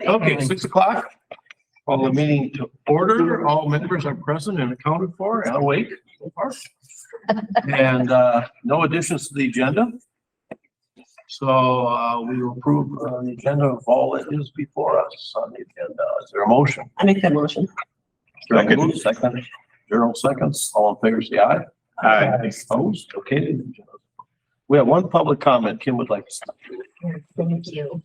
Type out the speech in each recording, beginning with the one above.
Okay, 6 o'clock. Call the meeting to order. All members are present and accounted for and awake so far. And no additions to the agenda. So we will approve the agenda of all that is before us on the agenda. Is there a motion? I make that motion. Second. 0 seconds. All in favor, say aye. Aye. Opposed? Okay. We have one public comment. Kim would like to start. Thank you.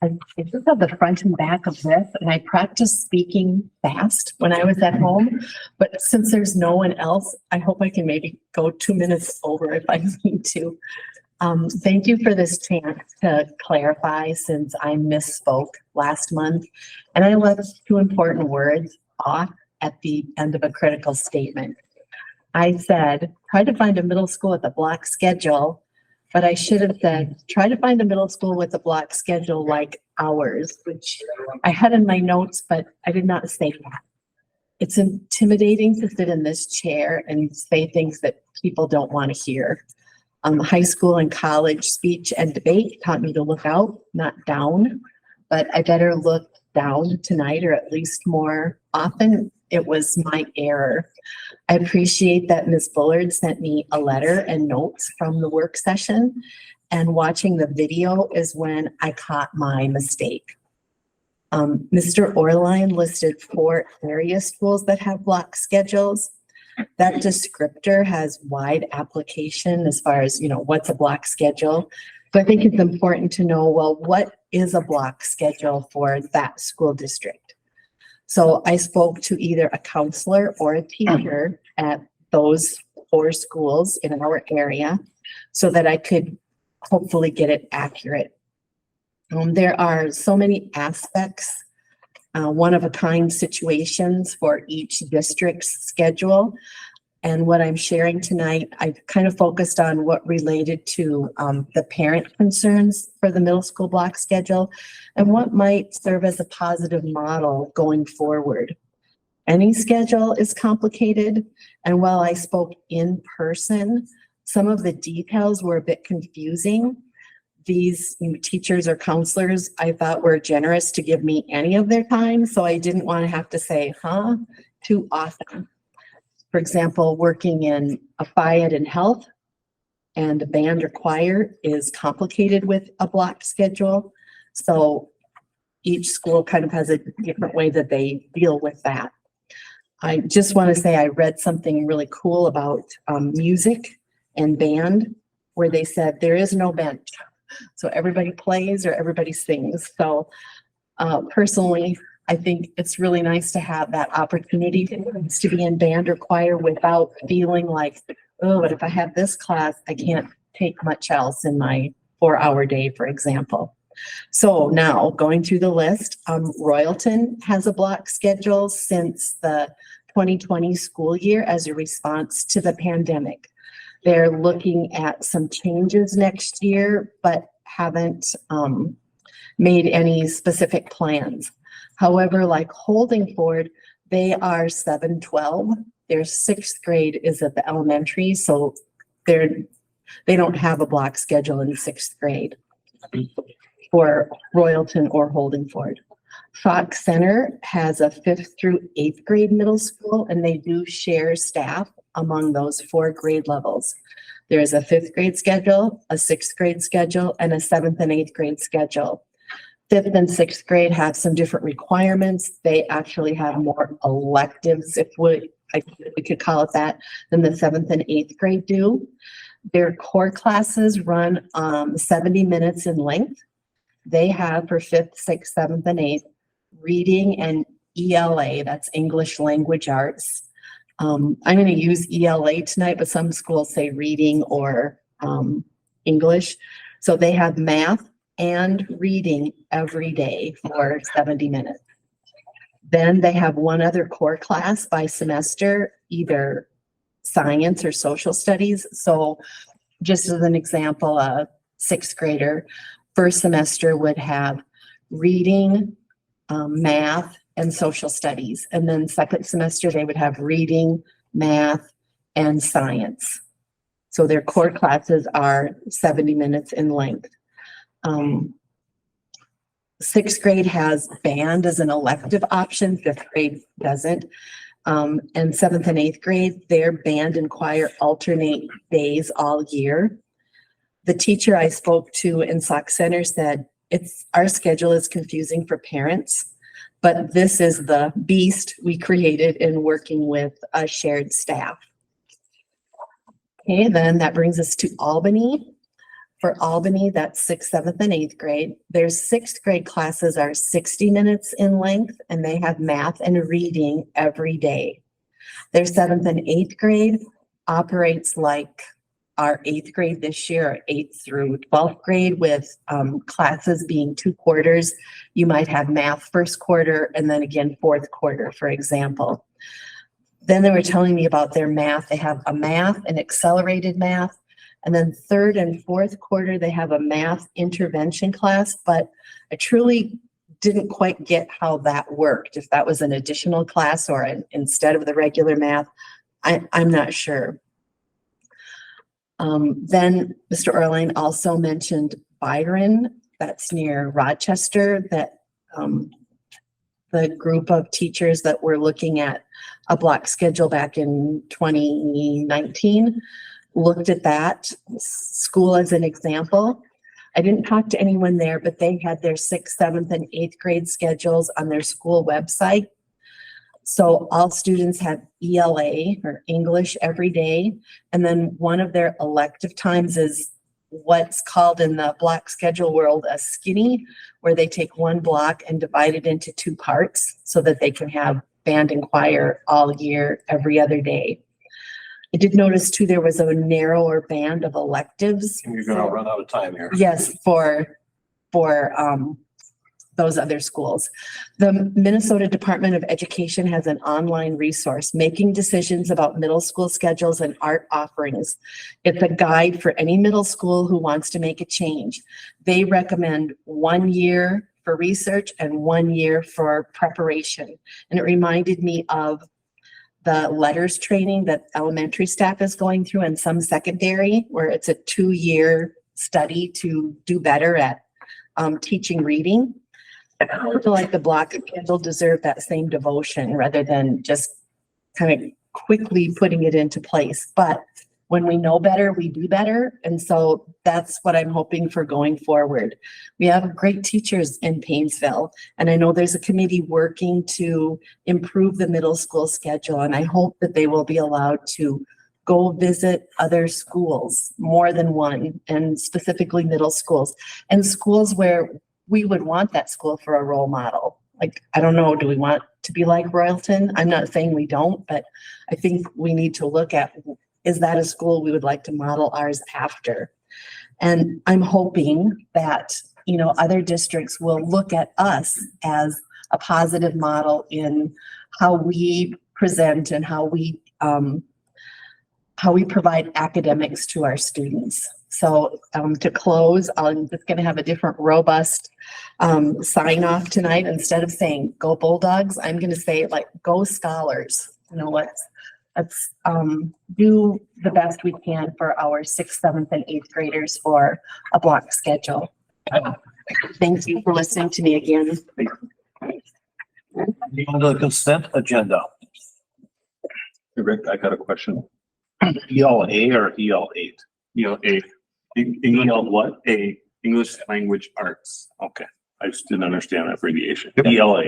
I just have the front and back of this, and I practiced speaking fast when I was at home. But since there's no one else, I hope I can maybe go 2 minutes over if I need to. Thank you for this chance to clarify, since I misspoke last month and I left 2 important words off at the end of a critical statement. I said, try to find a middle school with a block schedule, but I should have said, try to find a middle school with a block schedule like ours, which I had in my notes, but I did not say that. It's intimidating to sit in this chair and say things that people don't want to hear. High school and college speech and debate taught me to look out, not down, but I better look down tonight, or at least more often. It was my error. I appreciate that Ms. Bullard sent me a letter and notes from the work session, and watching the video is when I caught my mistake. Mr. Orline listed 4 area schools that have block schedules. That descriptor has wide application as far as, what's a block schedule. So I think it's important to know, well, what is a block schedule for that school district? So I spoke to either a counselor or a teacher at those 4 schools in our area so that I could hopefully get it accurate. There are so many aspects, one-of-a-kind situations for each district's schedule. And what I'm sharing tonight, I've kind of focused on what related to the parent concerns for the middle school block schedule and what might serve as a positive model going forward. Any schedule is complicated, and while I spoke in person, some of the details were a bit confusing. These teachers or counselors, I thought, were generous to give me any of their time, so I didn't want to have to say, too often. For example, working in a FIAD and health and a band or choir is complicated with a block schedule. So each school kind of has a different way that they deal with that. I just want to say I read something really cool about music and band, where they said there is no bench. So everybody plays or everybody sings. So personally, I think it's really nice to have that opportunity to be in band or choir without feeling like, oh, but if I have this class, I can't take much else in my 4-hour day, for example. So now going through the list, Royalton has a block schedule since the 2020 school year as a response to the pandemic. They're looking at some changes next year, but haven't made any specific plans. However, like Holdingford, they are 7-12. Their 6th grade is at the elementary, so they don't have a block schedule in 6th grade for Royalton or Holdingford. Fox Center has a 5th through 8th grade middle school, and they do share staff among those 4 grade levels. There is a 5th grade schedule, a 6th grade schedule, and a 7th and 8th grade schedule. 5th and 6th grade have some different requirements. They actually have more electives, if we could call it that, than the 7th and 8th grade do. Their core classes run 70 minutes in length. They have for 5th, 6th, 7th, and 8th reading and ELA, that's English Language Arts. I'm going to use ELA tonight, but some schools say reading or English. So they have math and reading every day for 70 minutes. Then they have one other core class by semester, either science or social studies. So just as an example, a 6th grader first semester would have reading, math, and social studies. And then second semester, they would have reading, math, and science. So their core classes are 70 minutes in length. Sixth grade has band as an elective option, fifth grade doesn't. And seventh and eighth grade, their band and choir alternate days all year. The teacher I spoke to in Sauk Center said, our schedule is confusing for parents, but this is the beast we created in working with a shared staff. Okay, then that brings us to Albany. For Albany, that's sixth, seventh, and eighth grade. Their sixth grade classes are 60 minutes in length, and they have math and reading every day. Their seventh and eighth grade operates like our eighth grade this year, 8th through 12th grade, with classes being 2 quarters. You might have math first quarter and then again fourth quarter, for example. Then they were telling me about their math. They have a math and accelerated math. And then third and fourth quarter, they have a math intervention class, but I truly didn't quite get how that worked. If that was an additional class or instead of the regular math, I'm not sure. Then Mr. Orline also mentioned Byron, that's near Rochester, that the group of teachers that were looking at a block schedule back in 2019 looked at that school as an example. I didn't talk to anyone there, but they had their 6th, 7th, and 8th grade schedules on their school website. So all students have ELA or English every day. And then one of their elective times is what's called in the block schedule world a skinny, where they take one block and divide it into 2 parts so that they can have band and choir all year, every other day. I did notice too, there was a narrower band of electives. And you're gonna run out of time here. Yes, for those other schools. The Minnesota Department of Education has an online resource, Making Decisions About Middle School Schedules and Art Offerings. It's a guide for any middle school who wants to make a change. They recommend 1 year for research and 1 year for preparation. And it reminded me of the letters training that elementary staff is going through and some secondary, where it's a 2-year study to do better at teaching reading. I feel like the block schedule deserve that same devotion rather than just kind of quickly putting it into place. But when we know better, we do better. And so that's what I'm hoping for going forward. We have great teachers in Paynesville, and I know there's a committee working to improve the middle school schedule. And I hope that they will be allowed to go visit other schools, more than one, and specifically middle schools and schools where we would want that school for a role model. Like, I don't know, do we want to be like Royalton? I'm not saying we don't, but I think we need to look at, is that a school we would like to model ours after? And I'm hoping that, you know, other districts will look at us as a positive model in how we present and how we provide academics to our students. So to close, I'm just going to have a different robust sign off tonight. Instead of saying go Bulldogs, I'm going to say like go Scholars. You know, let's do the best we can for our 6th, 7th, and 8th graders for a block schedule. Thank you for listening to me again. On to the consent agenda. Rick, I got a question. ELA or EL8? ELA. EL what? A, English Language Arts. Okay. I just didn't understand that abbreviation. Yep. ELA.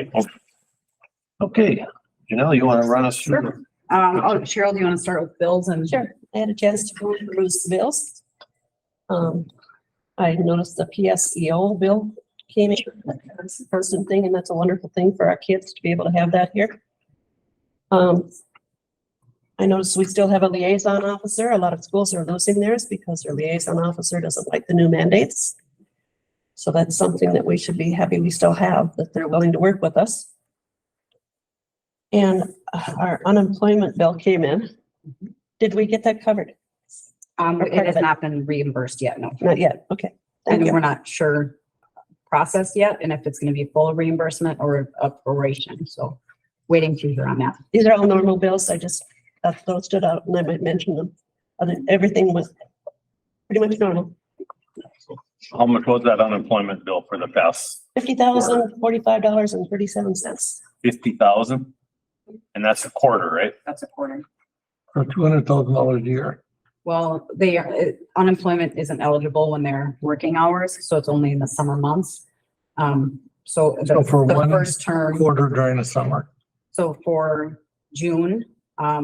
Okay. Janelle, you want to run us through? Sure. Cheryl, do you want to start with bills? And sure, I had a chance to go through the bills. I noticed the PSEO bill came in. That's the first thing, and that's a wonderful thing for our kids to be able to have that here. I noticed we still have a liaison officer. A lot of schools are losing theirs because their liaison officer doesn't like the new mandates. So that's something that we should be happy we still have, that they're willing to work with us. And our unemployment bill came in. Did we get that covered? It has not been reimbursed yet, no. Not yet. Okay. And Thank you. we're not sure processed yet, and if it's gonna be full reimbursement or a proration, so waiting to hear on that. These are all normal bills. I just, those stood out and I might mention them. Everything was pretty much normal. How much was that unemployment bill for the past $50,045.37. 50,000? And that's a quarter, right? That's a quarter. For $200,000 a year. Well, they are, unemployment isn't eligible when they're working hours, so it's only in the summer months. So So for the one first term, quarter during the summer. so for June, I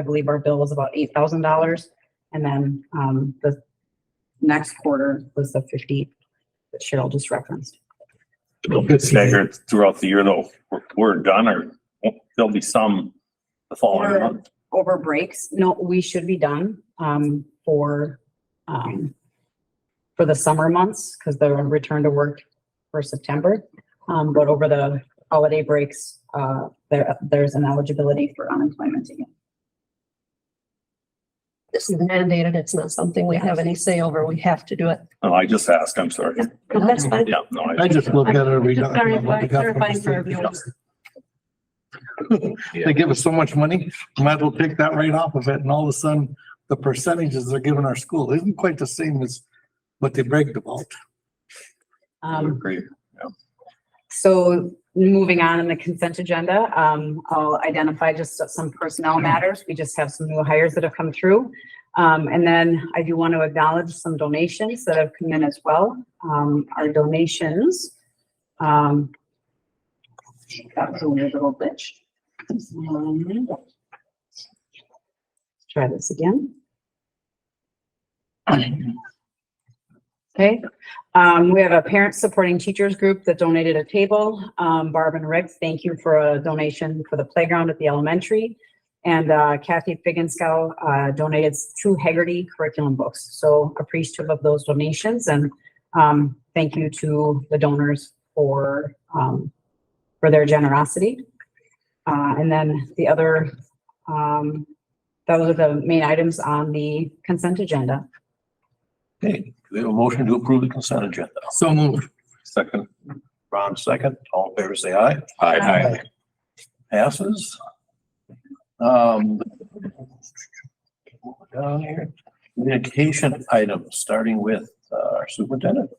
believe our bill was about $8,000. And then, the next quarter was the 50 that Cheryl just referenced. Staggered throughout the year though, we're done or there'll be some the following month. Over breaks, no, we should be done, for the summer months, because the return to work for September. But over the holiday breaks, there's an eligibility for unemployment again. This is mandated. It's not something we have any say over. We have to do it. Oh, I just asked, I'm sorry. No, that's fine. Yeah, no, I just look at it every Just clarifying for everyone. They give us so much money, we might as well take that right off of it, and all of a sudden, the percentages they're giving our school isn't quite the same as what they bragged about. I would agree. So moving on in the consent agenda, I'll identify just some personnel matters. We just have some new hires that have come through. And then I do want to acknowledge some donations that have come in as well. Our donations, that was a weird little glitch. Try this again. Okay, we have a parent supporting teachers group that donated a table. Barb and Rick, thank you for a donation for the playground at the elementary. And Kathy Figgenskow donated 2 Haggerty curriculum books. So appreciative of those donations, and thank you to the donors for their generosity. And then the other, those are the main items on the consent agenda. Okay, we have a motion to approve the consent agenda. So moved. Second. Ron, second. All in favor, say aye. Aye. Passes. Down here, communication items, starting with our superintendent.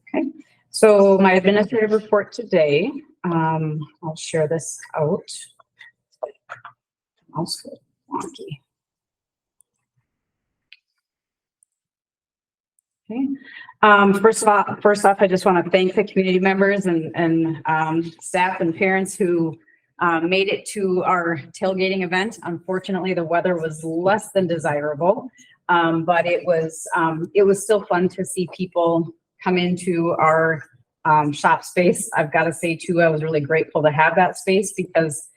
So my administrative report today, I'll share this out. Also wonky. Okay. First off, I just want to thank the community members and staff and parents who made it to our tailgating event. Unfortunately, the weather was less than desirable, but it was still fun to see people come into our shop space. I've got to say too, I was really grateful to have that space because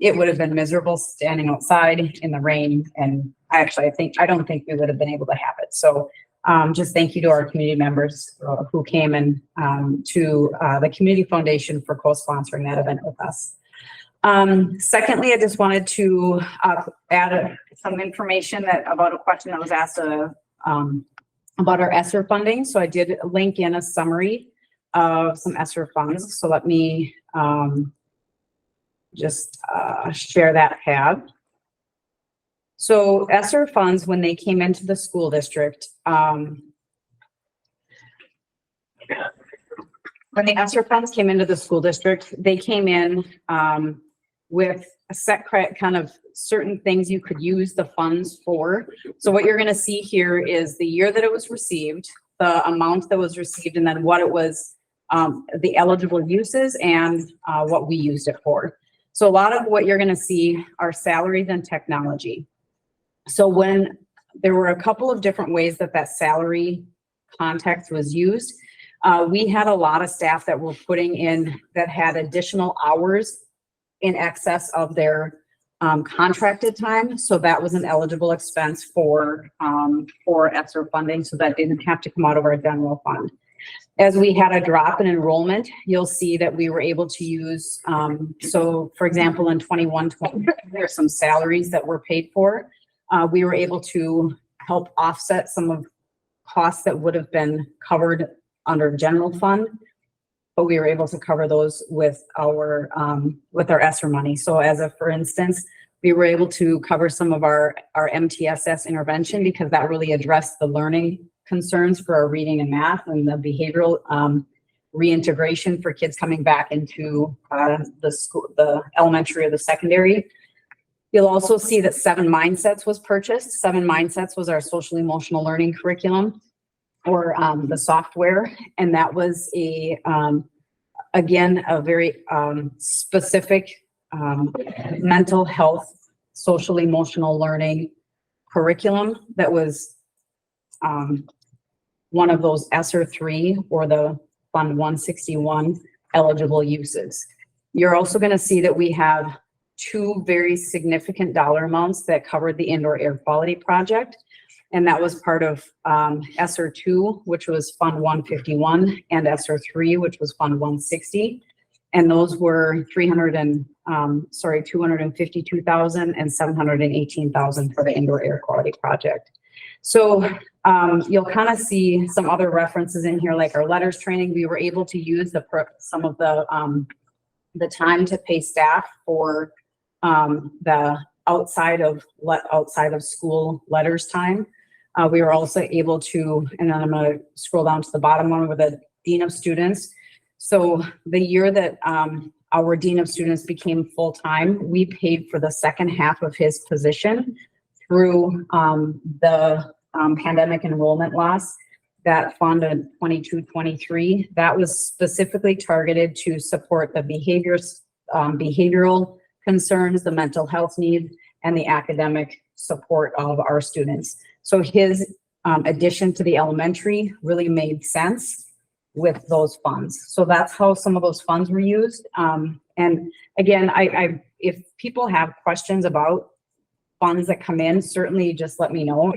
it would have been miserable standing outside in the rain, and I don't think we would have been able to have it. So just thank you to our community members who came, and to the Community Foundation for co-sponsoring that event with us. Secondly, I just wanted to add some information about a question that was asked about our ESSER funding. So I did link in a summary of some ESSER funds. So let me just share that tab. So ESSER funds, when they came into the school district, when the ESSER funds came into the school district, they came in with a set kind of certain things you could use the funds for. So what you're going to see here is the year that it was received, the amount that was received, and then what it was, the eligible uses, and what we used it for. So a lot of what you're going to see are salaries and technology. So when there were a couple of different ways that salary context was used, we had a lot of staff that were putting in that had additional hours in excess of their contracted time. So that was an eligible expense for ESSER funding, so that didn't have to come out of our general fund. As we had a drop in enrollment, you'll see that we were able to use, so for example, in 21-20, there's some salaries that were paid for. We were able to help offset some of costs that would have been covered under general fund but we were able to cover those with our ESSER money. So for instance, we were able to cover some of our MTSS intervention because that really addressed the learning concerns for our reading and math and the behavioral reintegration for kids coming back into the school, the elementary or the secondary. You'll also see that 7 Mindsets was purchased. 7 Mindsets was our social emotional learning curriculum, or the software, and that was again a very specific mental health, social emotional learning curriculum that was one of those ESSER 3 or the Fund 161 eligible uses. You're also going to see that we have 2 very significant dollar amounts that covered the indoor air quality project. And that was part of ESSER 2, which was Fund 151, and ESSER 3, which was Fund 160. And those were $252,000 and $718,000 for the indoor air quality project. So you'll kind of see some other references in here, like our letters training. We were able to use some of the time to pay staff for the outside of school letters time. We were also able to, and then I'm going to scroll down to the bottom one with the Dean of Students. So the year that our Dean of Students became full-time, we paid for the second half of his position through the pandemic enrollment loss. That fund in 22-23, that was specifically targeted to support the behavioral concerns, the mental health needs, and the academic support of our students. So his addition to the elementary really made sense with those funds. So that's how some of those funds were used. And again, if people have questions about funds that come in, certainly just let me know.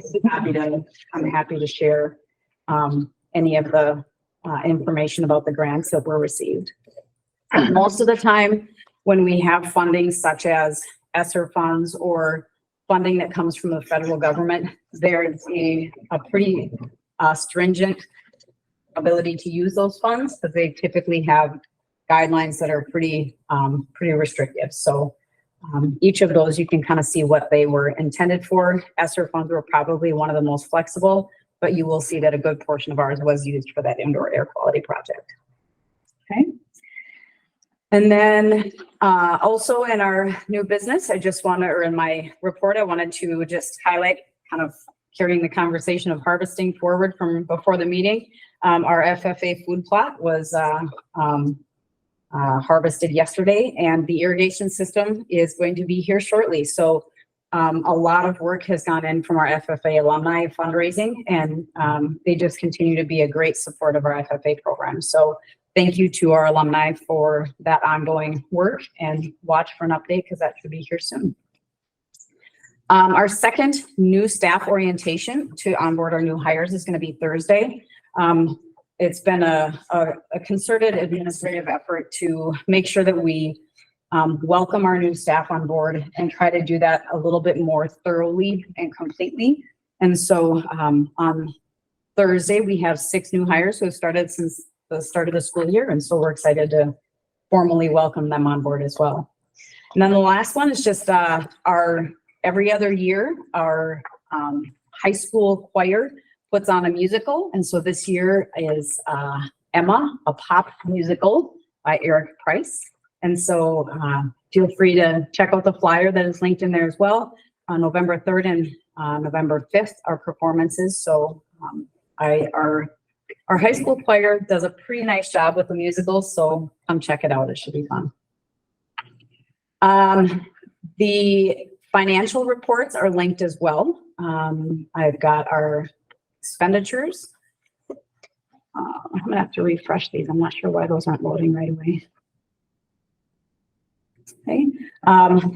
I'm happy to share any of the information about the grants that were received. Most of the time, when we have funding such as ESSER funds or funding that comes from the federal government, there's a pretty stringent ability to use those funds, because they typically have guidelines that are pretty restrictive. So each of those, you can kind of see what they were intended for. ESSER funds were probably one of the most flexible, but you will see that a good portion of ours was used for that indoor air quality project. Okay. And then also in our new business, or in my report, I wanted to just highlight, kind of carrying the conversation of harvesting forward from before the meeting. Our FFA food plot was harvested yesterday, and the irrigation system is going to be here shortly. So a lot of work has gone in from our FFA alumni fundraising, and they just continue to be a great support of our FFA program. So thank you to our alumni for that ongoing work, and watch for an update because that should be here soon. Our second new staff orientation to onboard our new hires is going to be Thursday. It's been a concerted administrative effort to make sure that we welcome our new staff on board and try to do that a little bit more thoroughly and completely. And so on Thursday, we have 6 new hires who have started since the start of the school year. And so we're excited to formally welcome them on board as well. And then the last one is just every other year, our high school choir puts on a musical. And so this year is Emma, a pop musical by Eric Price. And so feel free to check out the flyer that is linked in there as well. On November 3rd and November 5th are performances. So our high school choir does a pretty nice job with the musical. So come check it out. It should be fun. The financial reports are linked as well. I've got our expenditures. I'm gonna have to refresh these. I'm not sure why those aren't loading right away. Okay,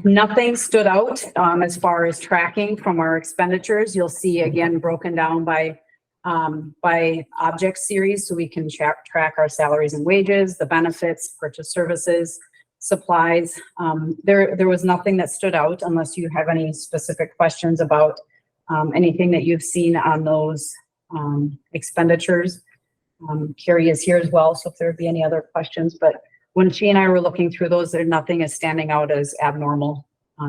nothing stood out as far as tracking from our expenditures. You'll see again broken down by object series, so we can track our salaries and wages, the benefits, purchase services, supplies. There was nothing that stood out unless you have any specific questions about anything that you've seen on those expenditures. Carrie is here as well, so if there'd be any other questions, but when she and I were looking through those, there nothing is standing out as abnormal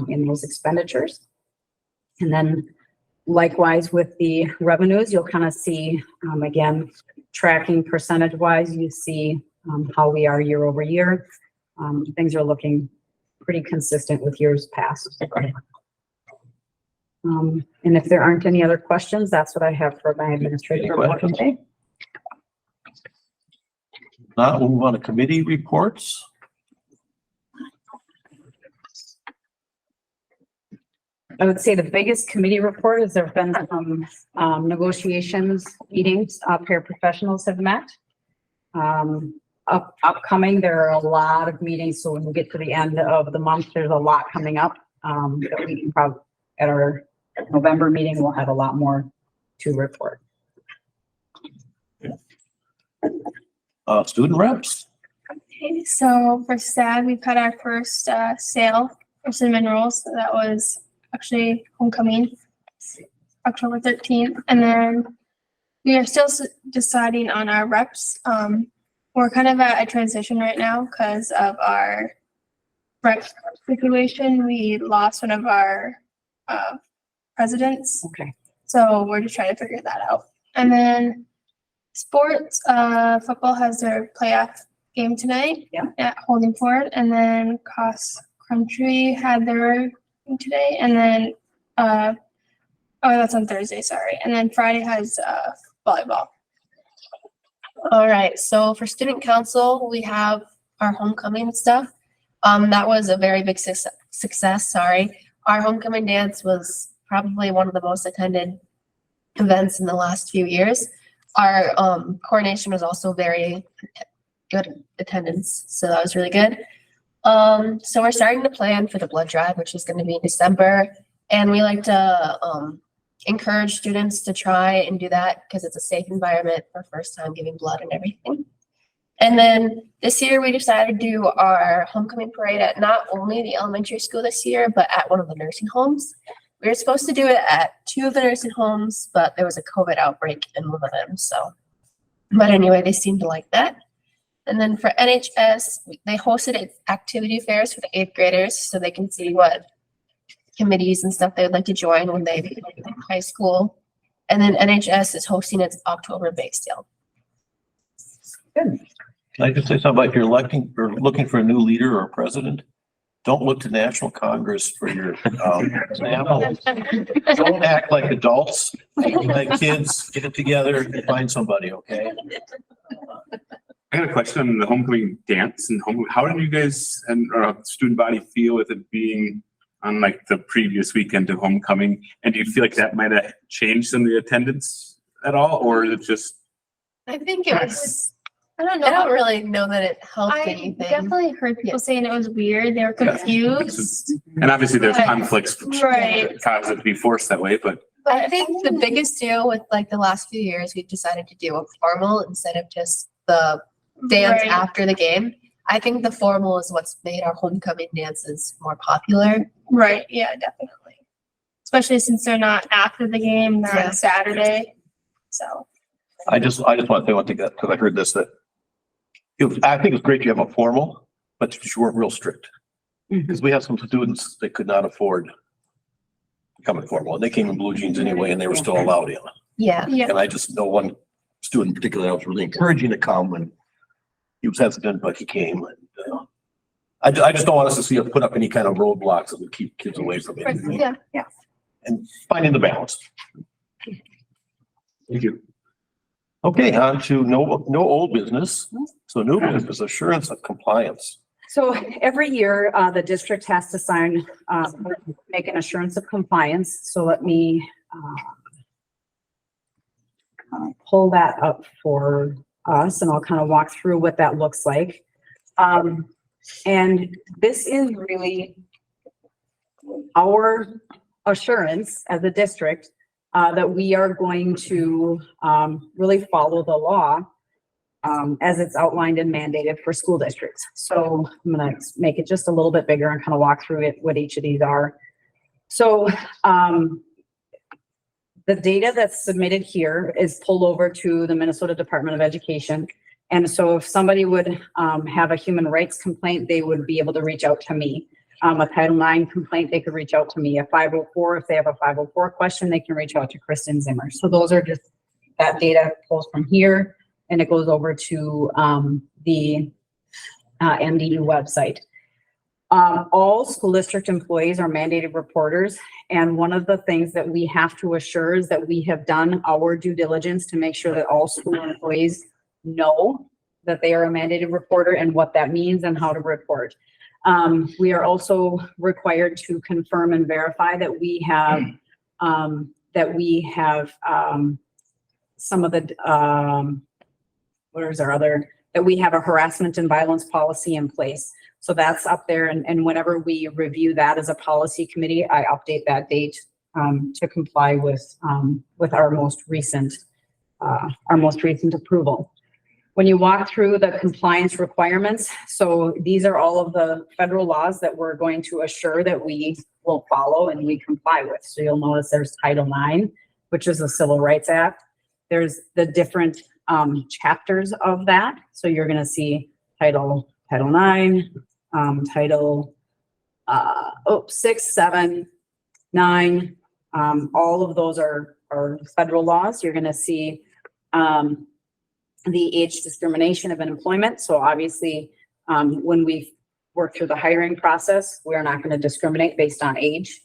in those expenditures. And then likewise with the revenues, you'll kind of see, again, tracking percentage wise, you see how we are year over year. Things are looking pretty consistent with years past. And if there aren't any other questions, that's what I have for my administrative report today. Now we'll move on to committee reports. I would say the biggest committee report is there have been some negotiations, meetings, paraprofessionals have met. Upcoming, there are a lot of meetings, so when we get to the end of the month, there's a lot coming up that we can probably, at our November meeting, we'll have a lot more to report. Student reps. Okay, so for STAG, we've had our first sale for cinnamon rolls. So that was actually homecoming, October 13th. And then we are still deciding on our reps. We're kind of at a transition right now because of our rep situation. We lost one of our presidents. Okay. So we're just trying to figure that out. And then sports, football has their playoff game tonight at Holding Ford, and then cross country had their game today, and then that's on Thursday, sorry. And then Friday has volleyball. All right, so for student council, we have our homecoming stuff. That was a very big success, sorry. Our homecoming dance was probably one of the most attended events in the last few years. Our coordination was also very good attendance, so that was really good. So we're starting to plan for the blood drive, which is going to be in December, and we like to encourage students to try and do that because it's a safe environment for first time giving blood and everything. And then this year we decided to do our homecoming parade at not only the elementary school this year, but at one of the nursing homes. We were supposed to do it at 2 of the nursing homes, but there was a COVID outbreak in one of them. But anyway, they seemed to like that. And then for NHS, they hosted activity fairs for the 8th graders so they can see what committees and stuff they would like to join when they become high school. And then NHS is hosting its October bake sale. Good. Can I just say something about if you're electing or looking for a new leader or president? Don't look to National Congress for your example. Don't act like adults, like kids. Get it together and find somebody, okay? I got a question on the homecoming dance and how did you guys and student body feel with it being on like the previous weekend of homecoming? And do you feel like that might have changed some of the attendance at all, or is it just? I think it was, I don't know. I don't really know that it helped I anything. definitely heard people saying it was weird. They were confused. And obviously there's But- conflicts Right. that cause it to be forced that way, but I think the biggest deal with like the last few years, we've decided to do a formal instead of just the dance Right. after the game. I think the formal is what's made our homecoming dances more popular. Right, yeah, definitely. Especially since they're not after the game, they're Yeah. on Saturday. So, I just want to say one thing because I heard this that I think it's great you have a formal, but you weren't real strict. Because we have some students that could not afford becoming formal, and they came in blue jeans anyway, and they were still allowed in. Yeah. yeah, And I just know one student in particular that was really encouraging to come, and he was hesitant, but he came. And I just don't want us to see us put up any kind of roadblocks that would keep kids away from it. yeah. And finding the balance. thank you. Okay, on to no old business. So new business, assurance of compliance. So every year, the district has to sign, make an assurance of compliance. So let me pull that up for us and I'll kind of walk through what that looks like. And this is really our assurance as a district that we are going to really follow the law as it's outlined and mandated for school districts. So I'm going to make it just a little bit bigger and kind of walk through it, what each of these are. So the data that's submitted here is pulled over to the Minnesota Department of Education. And so if somebody would have a human rights complaint, they would be able to reach out to me. A Title IX complaint, they could reach out to me. A 504, if they have a 504 question, they can reach out to Kristen Zimmer. So those are just, that data pulls from here and it goes over to the MDU website. All school district employees are mandated reporters. And one of the things that we have to assure is that we have done our due diligence to make sure that all school employees know that they are a mandated reporter and what that means and how to report. We are also required to confirm and verify that we have some of the, that we have a harassment and violence policy in place. So that's up there. And whenever we review that as a policy committee, I update that date to comply with our most recent approval. When you walk through the compliance requirements, so these are all of the federal laws that we're going to assure that we will follow and we comply with. So you'll notice there's Title IX, which is the Civil Rights Act. There's the different chapters of that. So you're going to see Title IX, Title 6, 7, 9. All of those are federal laws. You're going to see the age discrimination of employment. So obviously, when we work through the hiring process, we're not going to discriminate based on age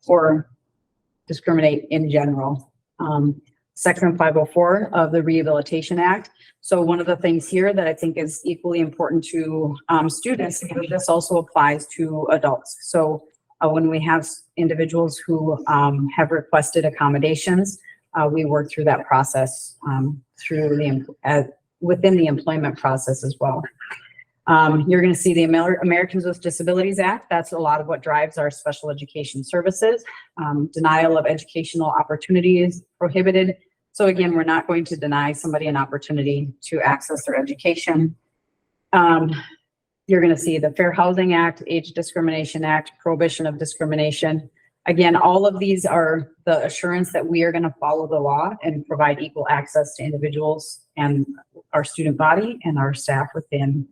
or discriminate in general. Section 504 of the Rehabilitation Act. So one of the things here that I think is equally important to students, this also applies to adults. So when we have individuals who have requested accommodations, we work through that process within the employment process as well. You're going to see the Americans with Disabilities Act. That's a lot of what drives our special education services. Denial of educational opportunities prohibited. So again, we're not going to deny somebody an opportunity to access their education. You're going to see the Fair Housing Act, Age Discrimination Act, Prohibition of Discrimination. Again, all of these are the assurance that we are going to follow the law and provide equal access to individuals and our student body and our staff within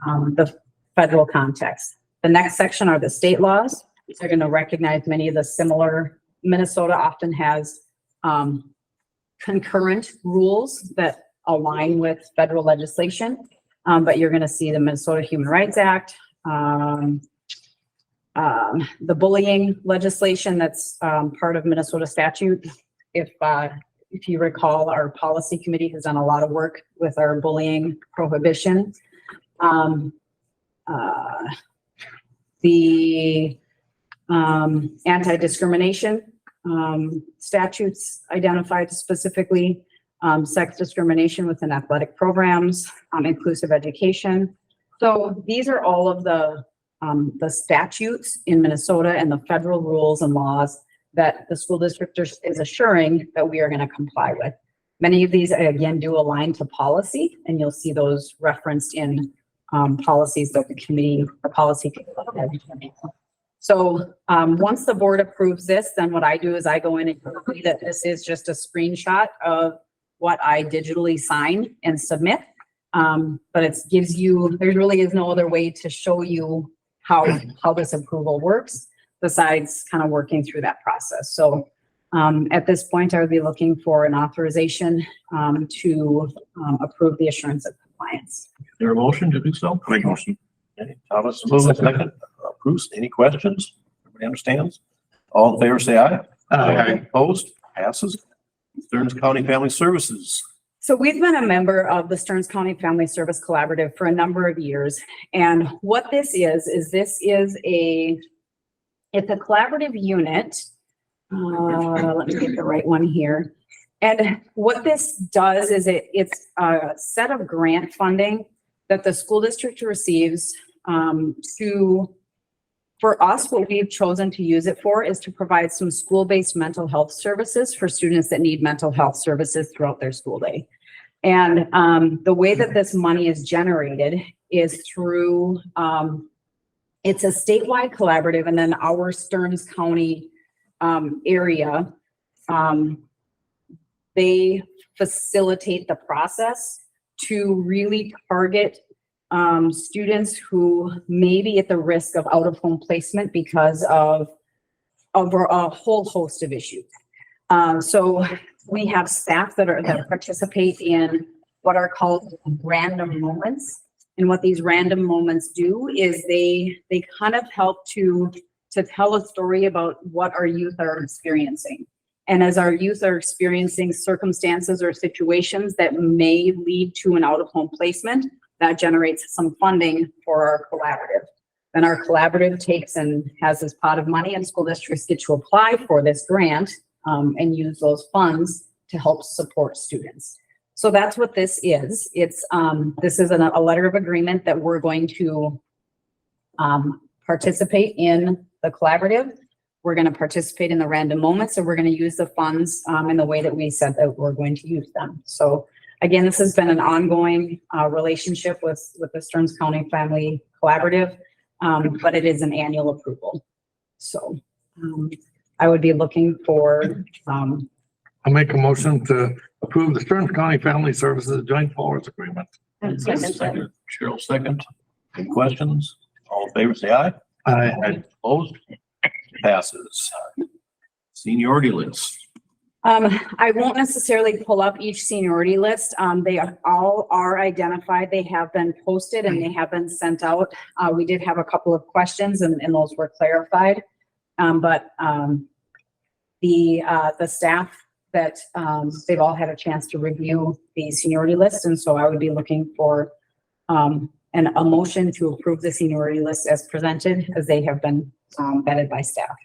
the federal context. The next section are the state laws. They're going to recognize many of the similar. Minnesota often has concurrent rules that align with federal legislation, but you're going to see the Minnesota Human Rights Act, the bullying legislation that's part of Minnesota statute. If you recall, our policy committee has done a lot of work with our bullying prohibition. The anti-discrimination statutes identified specifically, sex discrimination within athletic programs, inclusive education. So these are all of the statutes in Minnesota and the federal rules and laws that the school district is assuring that we are going to comply with. Many of these, again, do align to policy, and you'll see those referenced in policies that the policy committee. So once the board approves this, then what I do is I go in and see that this is just a screenshot of what I digitally sign and submit. But it gives you, there really is no other way to show you how this approval works besides kind of working through that process. So at this point, I would be looking for an authorization to approve the assurance of compliance. Is there a motion to do so? Make a motion. Okay, Thomas, move a second. Bruce, any questions? Everybody understands? All in favor, say aye. Aye. Opposed? Passes. Stearns County Family Services. So we've been a member of the Stearns County Family Service Collaborative for a number of years. And what this is it's a collaborative unit. Let me get the right one here. And what this does is it's a set of grant funding that the school district receives for us, what we've chosen to use it for is to provide some school-based mental health services for students that need mental health services throughout their school day. And the way that this money is generated is through, it's a statewide collaborative, and then our Stearns County area they facilitate the process to really target students who may be at the risk of out-of-home placement because of a whole host of issues. So we have staff that participate in what are called random moments. And what these random moments do is they kind of help to tell a story about what our youth are experiencing. And as our youth are experiencing circumstances or situations that may lead to an out-of-home placement, that generates some funding for our collaborative. Then our collaborative takes and has this pot of money, and school districts get to apply for this grant and use those funds to help support students. So that's what this is. It's this is a letter of agreement that we're going to participate in the collaborative. We're going to participate in the random moments, and we're going to use the funds in the way that we said that we're going to use them. So again, this has been an ongoing relationship with the Stearns County Family Collaborative, but it is an annual approval. So I would be looking for. I'll make a motion to approve the Stearns County Family Services Joint Powers Agreement. Second. Cheryl, second. Any questions? All in favor, say aye. Aye. Opposed? Passes. Seniority list. I won't necessarily pull up each seniority list. They all are identified. They have been posted and they have been sent out. We did have a couple of questions and those were clarified. But the staff that they've all had a chance to review the seniority list. And so I would be looking for a motion to approve the seniority list as presented, as they have been vetted by staff.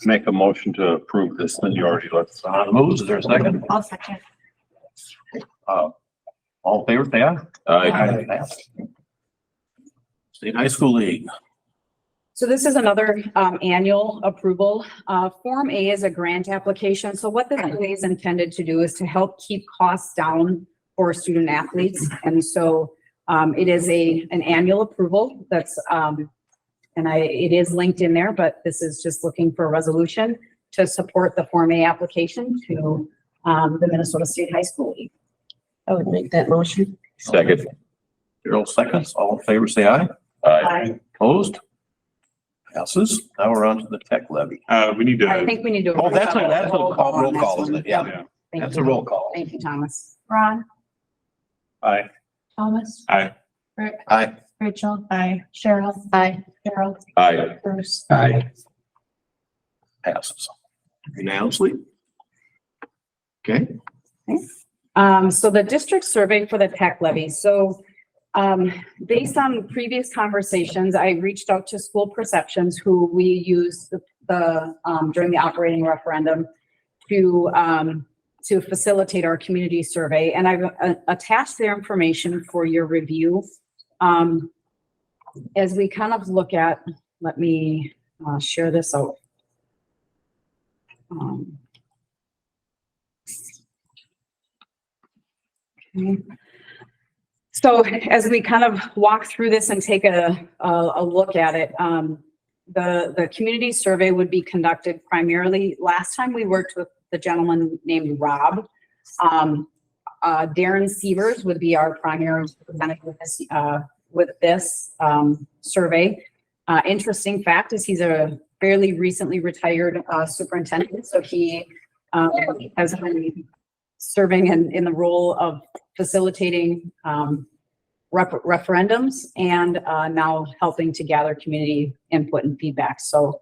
Make a motion to approve this seniority list. Moves, is there a second? I'll second. All in favor, say aye. Aye. State High School League. So this is another annual approval. Form A is a grant application. So what this really is intended to do is to help keep costs down for student athletes. And so it is an annual approval that's it is linked in there, but this is just looking for a resolution to support the Form A application to the Minnesota State High School League. I would make that motion. Second. Cheryl seconds. All in favor, say aye. Aye. Opposed? Passes. Now we're on to the tech levy. We need I to, think we need to. Oh, that's a roll on this call, one. isn't it? Yeah, Thank that's you. a roll call. Thank you, Thomas. Ron, Aye. Thomas. Aye. Rick, Aye. Rachel. Aye. Cheryl. Aye. Carol. Aye. Bruce. Aye. Passes. Unanimously. Okay. So the district survey for the tech levy. So based on previous conversations, I reached out to School Perceptions, who we used during the operating referendum to facilitate our community survey. And I've attached their information for your review. As we kind of look at, let me share this out. Okay. So as we kind of walk through this and take a look at it, the community survey would be conducted primarily. Last time we worked with the gentleman named Rob. Darren Sievers would be our primary representative with this survey. Interesting fact is he's a fairly recently retired superintendent, so he has been serving in the role of facilitating referendums and now helping to gather community input and feedback. So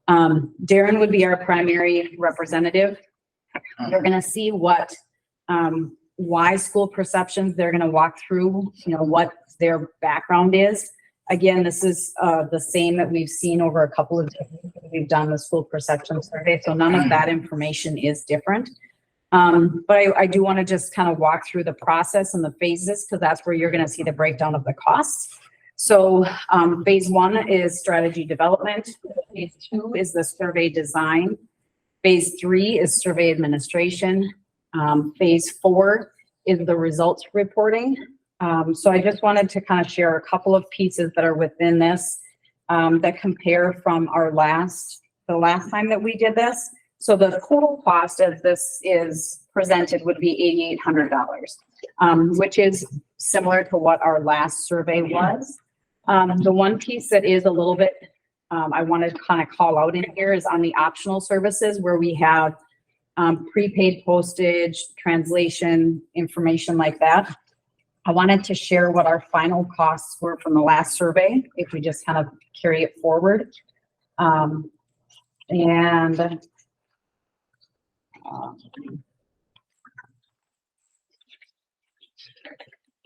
Darren would be our primary representative. They're going to see what why School Perceptions. They're going to walk through, what their background is. Again, this is the same that we've seen over a couple of years. We've done the School Perception survey, so none of that information is different. But I do want to just kind of walk through the process and the phases, because that's where you're going to see the breakdown of the costs. So phase 1 is strategy development. Phase 2 is the survey design. Phase 3 is survey administration. Phase 4 is the results reporting. So I just wanted to kind of share a couple of pieces that are within this that compare from the last time that we did this So the total cost as this is presented would be $8,800, which is similar to what our last survey was. The one piece that is a little bit, I want to kind of call out in here is on the optional services where we have prepaid postage, translation, information like that. I wanted to share what our final costs were from the last survey, if we just kind of carry it forward. I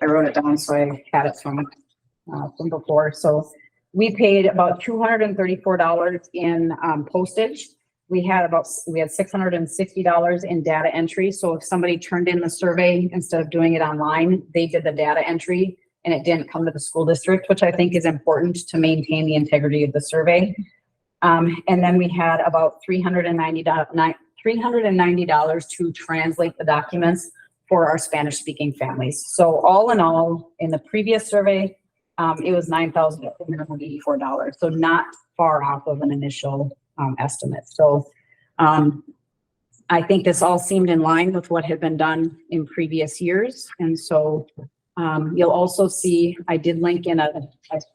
wrote it down so I had it from before. So we paid about $234 in postage. We had $660 in data entry. So if somebody turned in the survey instead of doing it online, they did the data entry and it didn't come to the school district, which I think is important to maintain the integrity of the survey. And then we had about $390 to translate the documents for our Spanish speaking families. So all in all, in the previous survey, it was $9,484. So not far off of an initial estimate. So I think this all seemed in line with what had been done in previous years. And so you'll also see, I did link in a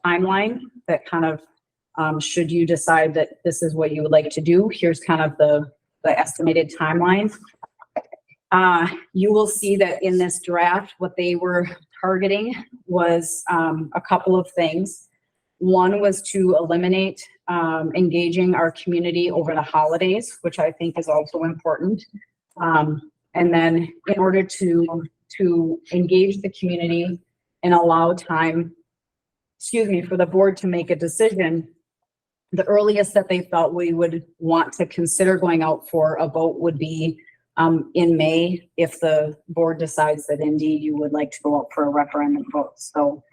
timeline that kind of, should you decide that this is what you would like to do, here's kind of the estimated timeline. You will see that in this draft, what they were targeting was a couple of things. One was to eliminate engaging our community over the holidays, which I think is also important. And then in order to engage the community and allow time, for the board to make a decision, the earliest that they felt we would want to consider going out for a vote would be in May, if the board decides that indeed you would like to go out for a referendum vote. So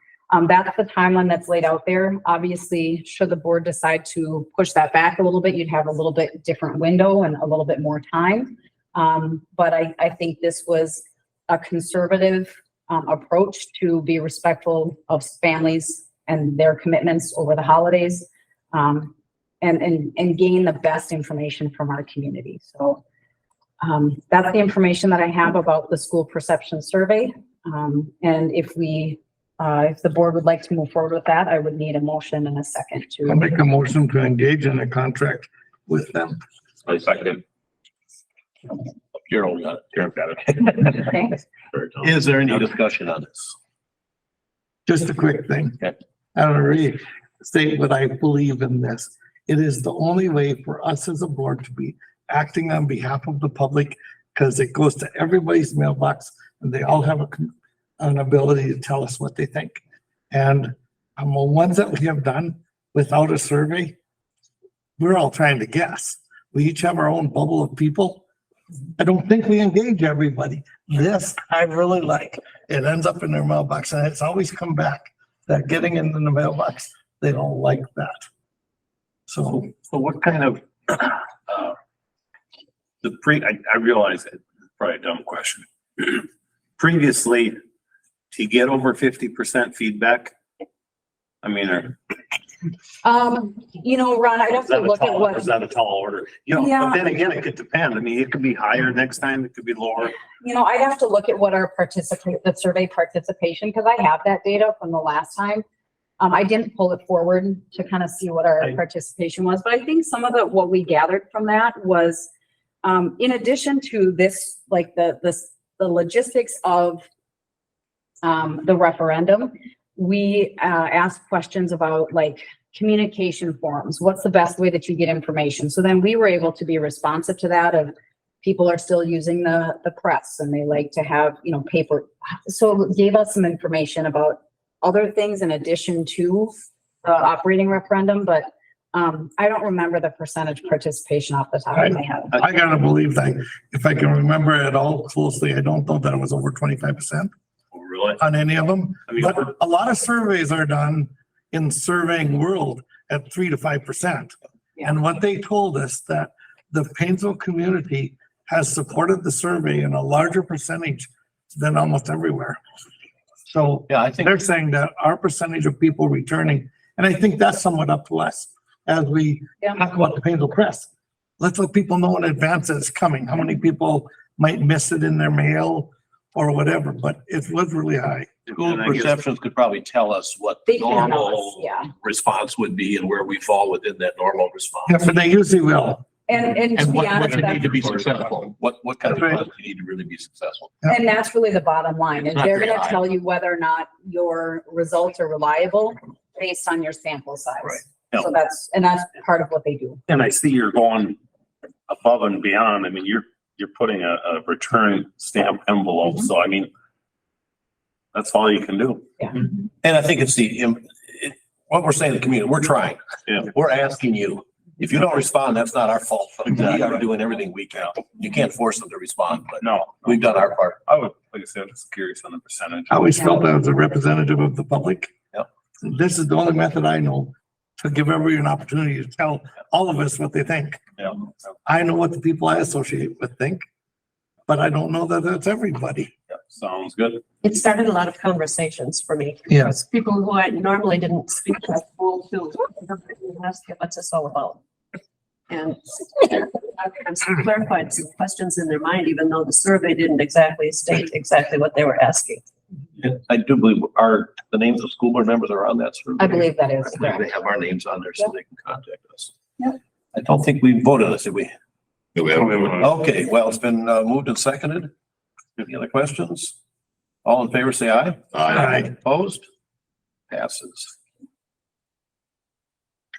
that's the timeline that's laid out there. Obviously, should the board decide to push that back a little bit, you'd have a little bit different window and a little bit more time. But I think this was a conservative approach to be respectful of families and their commitments over the holidays, and gain the best information from our community. So that's the information that I have about the school perception survey. And if the board would like to move forward with that, I would need a motion and a second to. I'll make a motion to engage in a contract with them. I second. Gerald got it. Okay. Is there any discussion on this? Just a quick thing. Okay. I don't really state what I believe in this. It is the only way for us as a board to be acting on behalf of the public, because it goes to everybody's mailbox and they all have an ability to tell us what they think. And the ones that we have done without a survey, we're all trying to guess. We each have our own bubble of people. I don't think we engage everybody. This I really like. It ends up in their mailbox and it's always come back that getting into the mailbox, they don't like that. So what kind of, I realize it's probably a dumb question. Previously, to get over 50% feedback, I mean, Ron, I'd have is to that a look at tall, what. is that a tall order? Yeah. But then again, it could depend. I mean, it could be higher next time, it could be lower. I'd have to look at what our the survey participation, because I have that data from the last time. I didn't pull it forward to kind of see what our participation was, but I think some of what we gathered from that was, in addition to this, like the logistics of the referendum, we asked questions about like communication forums. What's the best way that you get information? So then we were able to be responsive to that. Of people are still using the press and they like to have paper. So it gave us some information about other things in addition to the operating referendum, but I don't remember the percentage participation off the top of my head. I gotta believe that if I can remember it all closely, I don't know that it was over 25% Really? on any of them. I mean, But a lot of surveys are done in surveying world at 3 to 5%. Yeah. And what they told us that the Paynesville community has supported the survey in a larger percentage than almost everywhere. So Yeah, I think they're saying that our percentage of people returning, and I think that's somewhat up to us as we Yeah. talk about the Paynesville Press. let's let people know in advance that it's coming. How many people might miss it in their mail or whatever, but it was really high. School And I guess- perceptions could probably tell us what They the can tell us, normal yeah. response would be and where we fall within that normal response. Yeah, but they usually will. And to And be what honest, you need that's, to be successful, what kind of That's right. response you need to really be successful. and that's really the bottom line, is It's not they're very gonna high. tell you whether or not your results are reliable based on your sample size. Right. Yeah. So that's part of what they do. And I see you're going above and beyond. I mean, you're putting a return stamp envelope. So I mean, that's all you can do. And I think it's what we're saying to the community, we're trying. Yeah. We're asking you. If you don't respond, that's not our fault. We are doing everything we can. You can't force them to respond, but No, we've done our part. I would, like I said, I'm just curious on the percentage. I always felt I was a representative of the public. Yep. This is the only method I know to give everybody an opportunity to tell all of us what they think. yeah. I know what the people I associate with think, but I don't know that that's everybody. Sounds good. It started a lot of conversations for me. Yeah. Because people who I normally didn't speak to school to ask you, what's this all about? And I've clarified some questions in their mind, even though the survey didn't exactly state exactly what they were asking. I do believe the names of school board members are on that survey. I believe that is They correct. have our names on there so they can contact us. Yep. I don't think we voted on this, did we? We haven't- Okay, well, it's been moved and seconded. Any other questions? All in favor, say aye. Aye. Opposed? Passes.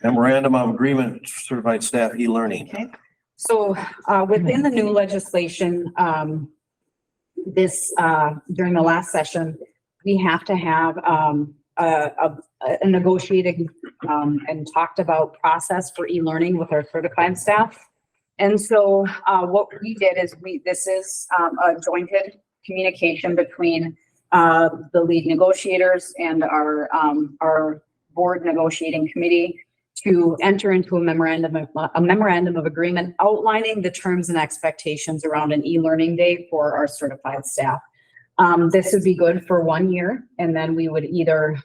Memorandum of Agreement, certified staff e-learning. So, within the new legislation, during the last session, we have to have, a negotiated, and talked about process for e-learning with our certified staff. And so, what we did is this is, a jointed communication between, the lead negotiators and our board negotiating committee to enter into a memorandum of agreement outlining the terms and expectations around an e-learning day for our certified staff. This would be good for 1 year, and then we would either,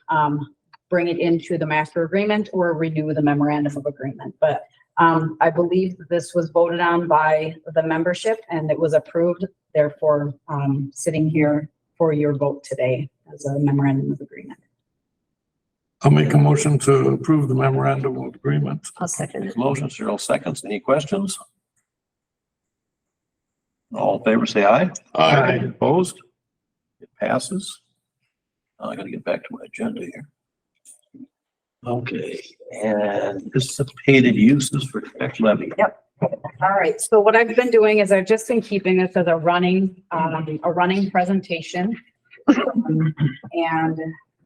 bring it into the master agreement or renew the memorandum of agreement. But I believe this was voted on by the membership and it was approved, therefore sitting here for your vote today as a memorandum of agreement. I'll make a motion to approve the memorandum of agreement. I'll second it. Motion, Cheryl seconds. Any questions? All in favor, say aye. Aye. Opposed? It passes. I gotta get back to my agenda here. Okay, and anticipated uses for tech levy. All right, so what I've been doing is I've just been keeping this as a running presentation. And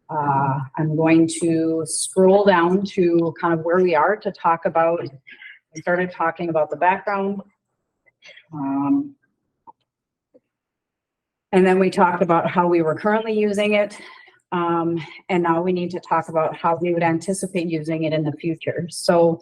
I'm going to scroll down to kind of where we are to talk about, we started talking about the background. And then we talked about how we were currently using it. And now we need to talk about how we would anticipate using it in the future. So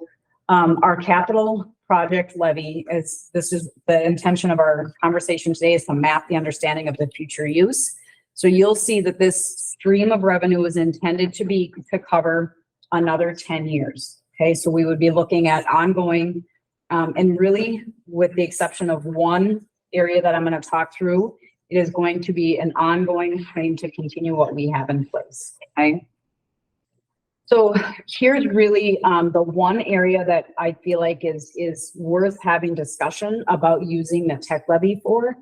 our capital project levy this is the intention of our conversation today, is to map the understanding of the future use. So you'll see that this stream of revenue is intended to cover another 10 years. Okay, so we would be looking at ongoing, and really with the exception of one area that I'm going to talk through, it is going to be an ongoing thing to continue what we have in place. Okay. So here's really the one area that I feel like is worth having discussion about using the tech levy for,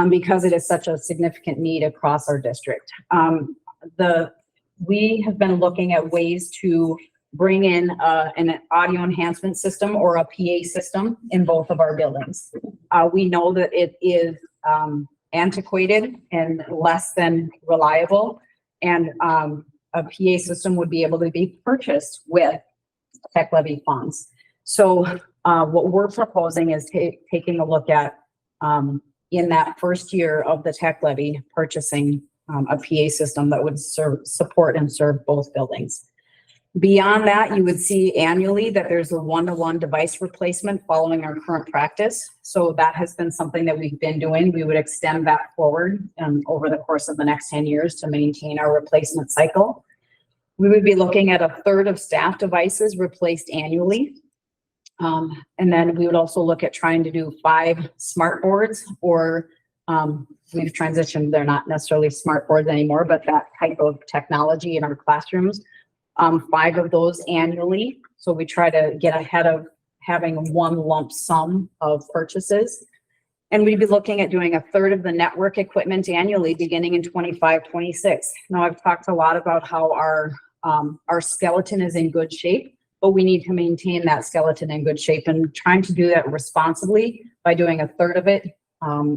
because it is such a significant need across our district. We have been looking at ways to bring in an audio enhancement system or a PA system in both of our buildings. We know that it is antiquated and less than reliable, and a PA system would be able to be purchased with tech levy funds. So what we're proposing is taking a look at in that first year of the tech levy, purchasing a PA system that would support and serve both buildings. Beyond that, you would see annually that there's a one-to-one device replacement following our current practice. So that has been something that we've been doing. We would extend that forward over the course of the next 10 years to maintain our replacement cycle. We would be looking at a third of staff devices replaced annually. And then we would also look at trying to do 5 smart boards or, we've transitioned, they're not necessarily smart boards anymore, but that type of technology in our classrooms. 5 of those annually. So we try to get ahead of having one lump sum of purchases. And we'd be looking at doing 1/3 of the network equipment annually beginning in 25-26. Now, I've talked a lot about how our skeleton is in good shape, but we need to maintain that skeleton in good shape, and trying to do that responsibly by doing 1/3 of it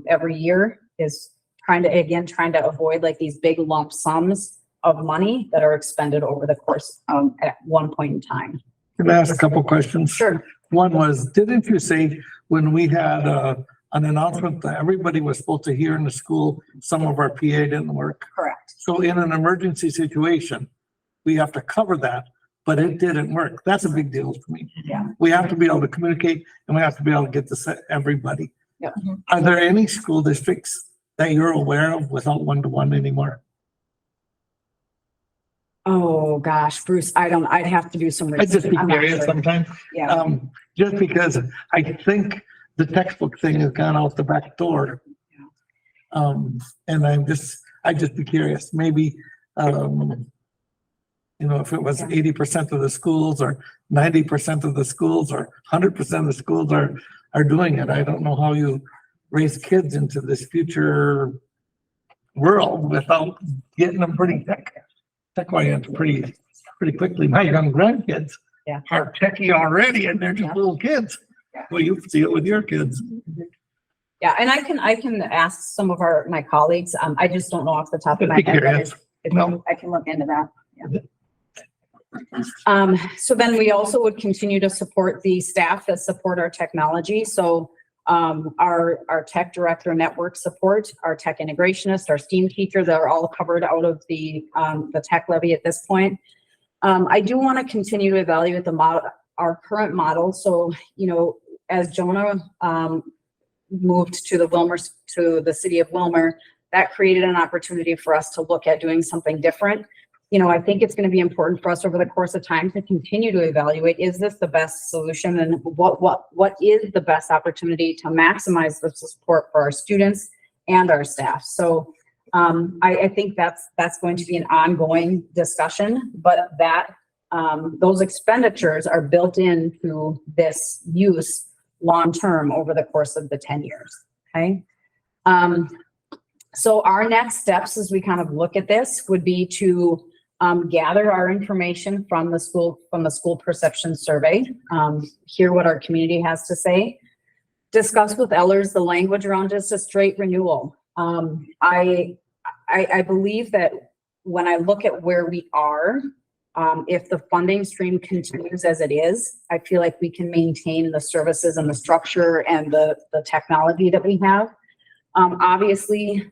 every year is trying to avoid like these big lump sums of money that are expended over the course at one point in time. Can I ask a couple questions? Sure. One was, didn't you say when we had an announcement that everybody was supposed to hear in the school, some of our PA didn't work? Correct. So in an emergency situation, we have to cover that, but it didn't work. That's a big deal for me. Yeah. We have to be able to communicate and we have to be able to get this to everybody. Yep. Are there any school districts that you're aware of without one-to-one anymore? Oh, gosh, Bruce, I'd have to do some I just research. be I'm not curious sure. sometimes. Yeah. Just because I think the textbook thing has gone out the back door. And I'd just be curious, maybe, if it was 80% of the schools or 90% of the schools or 100% of the schools are doing it. I don't know how you raise kids into this future world without getting them pretty tech-oriented pretty quickly. My young grandkids are techie already and they're just little kids. Well, you see it with your kids. Yeah, and I can ask some of my colleagues. I just don't know off the top of my Just be head. curious. I can look into that. Yeah. So then we also would continue to support the staff that support our technology. So our tech director, network support, our tech integrationist, our STEAM teacher, they're all covered out of the tech levy at this point. I do want to continue to evaluate our current model. So, as Jonah moved to the city of Wilmer, that created an opportunity for us to look at doing something different. I think it's going to be important for us over the course of time to continue to evaluate, is this the best solution, and what is the best opportunity to maximize the support for our students and our staff. So I think that's going to be an ongoing discussion, but those expenditures are built into this use long-term over the course of the 10 years. Okay. So our next steps as we kind of look at this would be to gather our information from the school perception survey, hear what our community has to say, discuss with Ellers the language around just a straight renewal. I believe that when I look at where we are, if the funding stream continues as it is, I feel like we can maintain the services and the structure and the technology that we have. Obviously,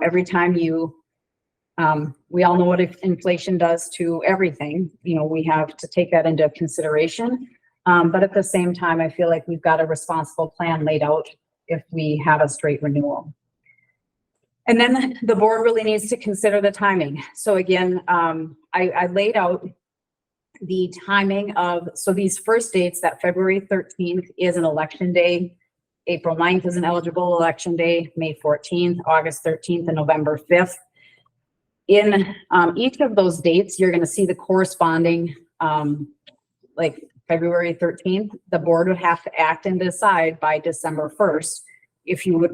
every time we all know what inflation does to everything. We have to take that into consideration. But at the same time, I feel like we've got a responsible plan laid out if we have a straight renewal. And then the board really needs to consider the timing. So again, I laid out the timing so these first dates, that February 13th is an election day. April 9th is an eligible election day, May 14th, August 13th, and November 5th. In each of those dates, you're going to see the corresponding, like February 13th, the board would have to act and decide by December 1st if you were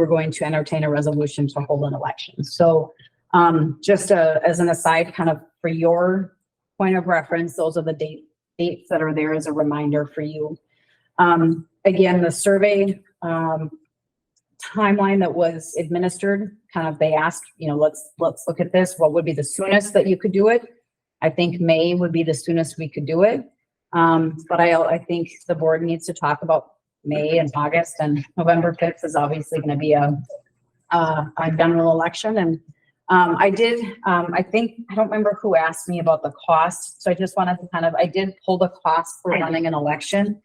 going to entertain a resolution to hold an election. So just as an aside, kind of for your point of reference, those are the dates that are there as a reminder for you. Again, the survey timeline that was administered, they asked, let's look at this. What would be the soonest that you could do it? I think May would be the soonest we could do it. But I think the board needs to talk about May and August, and November 5th is obviously going to be a general election. And I don't remember who asked me about the cost. So I just wanted to I did pull the cost for running an election.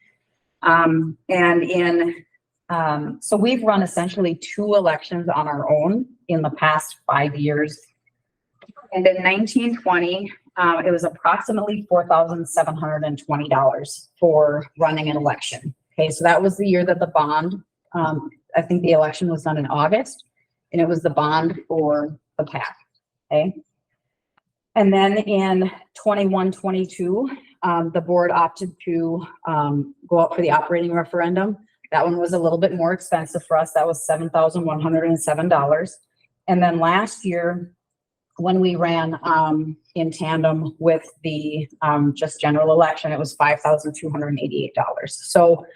So we've run essentially 2 elections on our own in the past 5 years. And in 1920, it was approximately $4,720 for running an election. Okay, so that was the year that the bond, I think the election was done in August, and it was the bond for the PAC. Okay. And then in 21-22, the board opted to go out for the operating referendum. That one was a little bit more expensive for us. That was $7,107. And then last year, when we ran in tandem with the just general election, it was $5,288. So,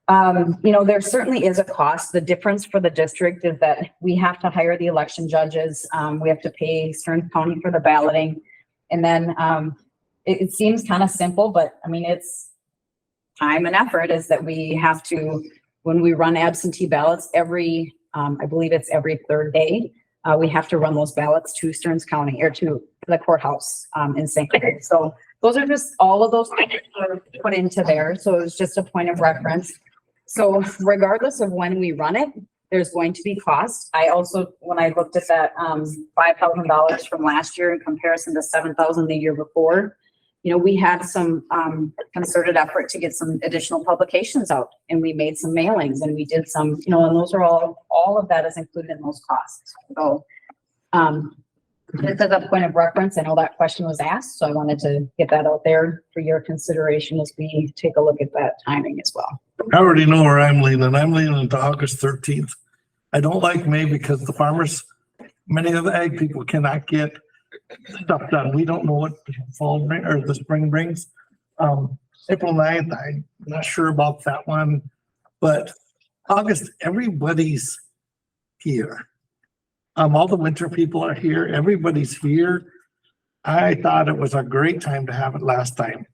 you know, there certainly is a cost. The difference for the district is that we have to hire the election judges. We have to pay Stearns County for the balloting. And then it seems kind of simple, but I mean, it's time and effort is that we have to, when we run absentee ballots every, I believe it's every third day, we have to run those ballots to Stearns County or to the courthouse in St. Clair. So those are just, all of those things are put into there. So it was just a point of reference. So regardless of when we run it, there's going to be cost. I also, when I looked at that $5,000 from last year in comparison to $7,000 the year before, you know, we had some concerted effort to get some additional publications out, and we made some mailings, and we did some, you know, and those are all of that is included in those costs. So just as a point of reference, I know that question was asked, so I wanted to get that out there for your consideration as we take a look at that timing as well. I already know where I'm leaning. I'm leaning to August 13th. I don't like May because the farmers, many of the ag people cannot get stuff done. We don't know what fall or the spring brings. April 9th, I'm not sure about that one, but August, everybody's here. All the winter people are here. Everybody's here. I thought it was a great time to have it last time.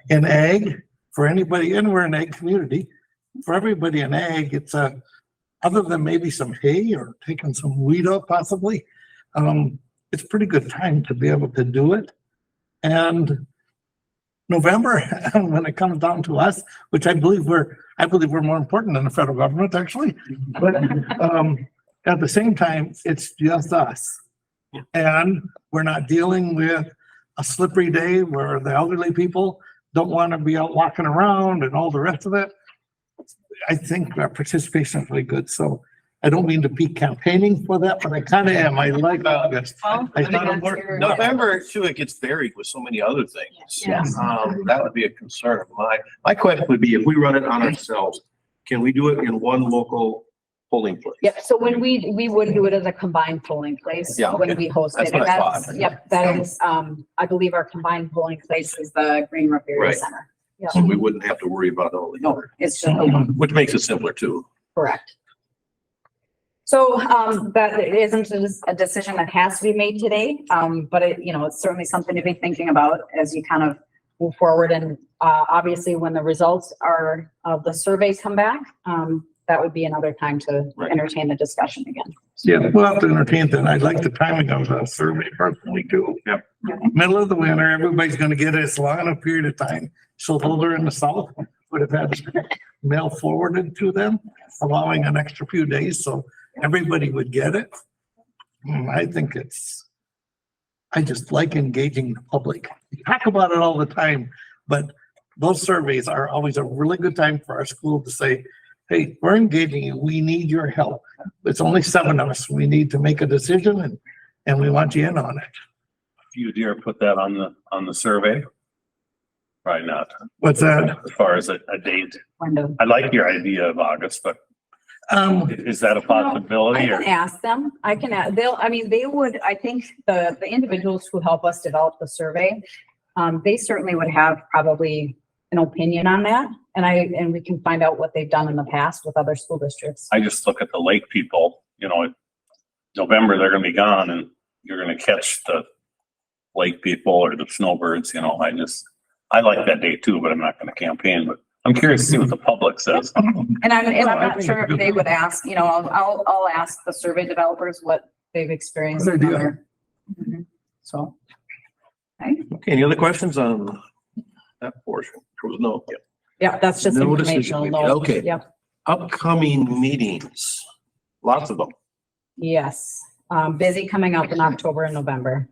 In ag, for anybody, and we're an ag community, for everybody in ag, it's a, other than maybe some hay or taking some weed up possibly, it's a pretty good time to be able to do it. And November, when it comes down to us, which I believe we're more important than the federal government actually, but at the same time, it's just us. And we're not dealing with a slippery day where the elderly people don't want to be out walking around and all the rest of it. I think our participation is really good. So I don't mean to be campaigning for that, but I kind of am. I like August. Well, I thought it worked. November too, it gets buried with so many other things. Yes. That would be a concern of mine. My question would be, if we run it on ourselves, can we do it in one local polling place? Yep, so when we would do it as a combined polling place. Yeah, When okay. we host That's it. what And I that's, thought. yep, that is, I believe our combined polling place is the Green River Area Right. Center. So we wouldn't have to worry about all the No, other, it's just the one, which makes it simpler too. correct. So, that isn't a decision that has to be made today, but it, you know, it's certainly something to be thinking about as you kind of move forward. And, obviously, when the results of the survey come back, that would be another time to Right. entertain the discussion again. Yeah, we'll have to entertain that. I like the timing of the survey personally too. Yep. Middle of the winter, everybody's gonna get it. It's a long enough period of time. So those are in the south would have had mail forwarded to them, allowing an extra few days, so everybody would get it. I think I just like engaging the public. We talk about it all the time, but those surveys are always a really good time for our school to say, hey, we're engaging you. We need your help. It's only 7 of us. We need to make a decision and we want you in on it. You dare put that on the survey? Probably not, What's that? as far as a date. Window. I like your idea of August, but is that a I possibility or? can ask them. I can, they would, I think the individuals who help us develop the survey, they certainly would have probably an opinion on that. And we can find out what they've done in the past with other school districts. I just look at the lake people, you know, November, they're gonna be gone and you're gonna catch the lake people or the snowbirds, you know, I like that date too, but I'm not gonna campaign, but I'm curious to see what the public says. And I'm not sure if they would ask, you know, I'll ask the survey developers what they've experienced. Good in idea. other- Mhm. So. Okay, any other questions on that portion? There was no. Yeah, that's just No decision informational. made. No. Okay. Yep. Upcoming meetings, lots of them. Yes. Busy coming up in October and November.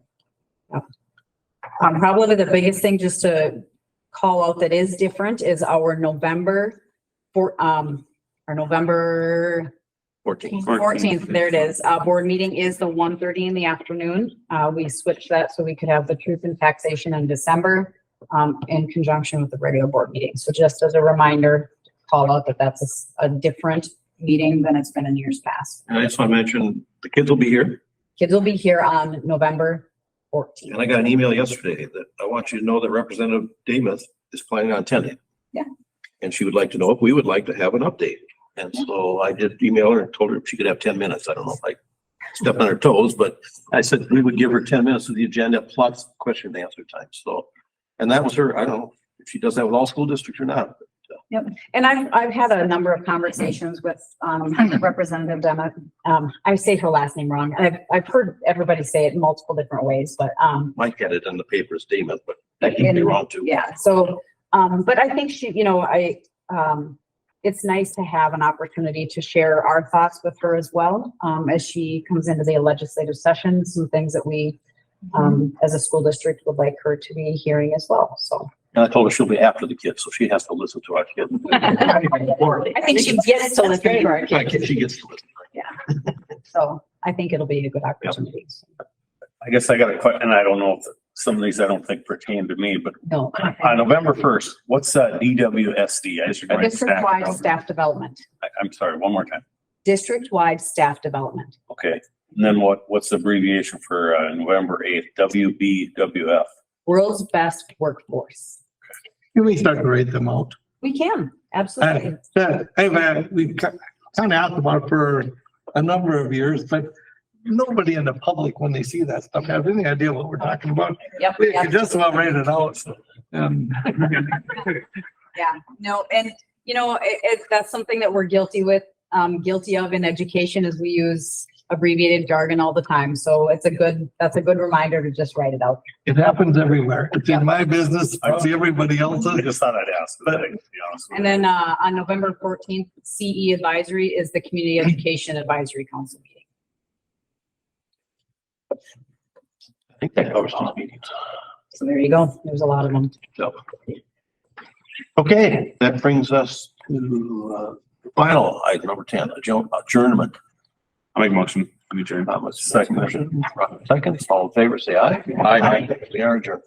Probably the biggest thing just to call out that is different is our November 14th, there it is. Board meeting is the 1:30 in the afternoon. We switched that so we could have the truth and taxation in December, in conjunction with the regular board meeting. So just as a reminder, call out that that's a different meeting than it's been in years past. And I just want to mention, the kids will be here. Kids will be here on November 14th. And I got an email yesterday that I want you to know that Representative Demuth is planning on attending. Yeah. And she would like to know if we would like to have an update. And so I did email her and told her if she could have 10 minutes. I don't know if I stepped on her toes, but I said we would give her 10 minutes of the agenda plus question and answer time. So, and that was her, I don't know if she does that with all school districts or not. Yep. And I've had a number of conversations with, Representative Demuth. I say her last name wrong. I've heard everybody say it in multiple different ways, but, Mike had it in the papers, Demuth, but that can be wrong too. yeah. So, but I think she, it's nice to have an opportunity to share our thoughts with her as well, as she comes into the legislative session, some things that we, as a school district would like her to be hearing as well. So. And I told her she'll be after the kids, so she has to listen to our kids. I think she gets to listen to our kids. She gets to listen. Yeah. So I think it'll be a good opportunity. I guess I got a question, and I don't know if some of these I don't think pertain to me, but No. on November 1st, what's DWSD? I just write District-wide staff staff development. I'm sorry, one more time. District-wide staff development. Okay. And then what's the abbreviation for November 8th? WBWF. World's best workforce. Can we start to rate them out? We can, absolutely. We've kind of asked about it for a number of years, but nobody in the public, when they see that stuff, have any idea what we're talking about. Yep. We can just about rate it out. Yeah, no, and that's something that we're guilty of in education is we use abbreviated jargon all the time. So that's a good reminder to just write it out. It happens everywhere. It's in my business, probably everybody I else's. just thought I'd ask. To be honest with And then on November 14th, CE advisory is the Community Education Advisory Council meeting. I think that covers these meetings. So there you go. There's a lot of them. So, okay, that brings us to final item number 10, adjournment. I'll make a motion. Let me adjourn. Second, all in favor, say aye. Aye. We are adjourned.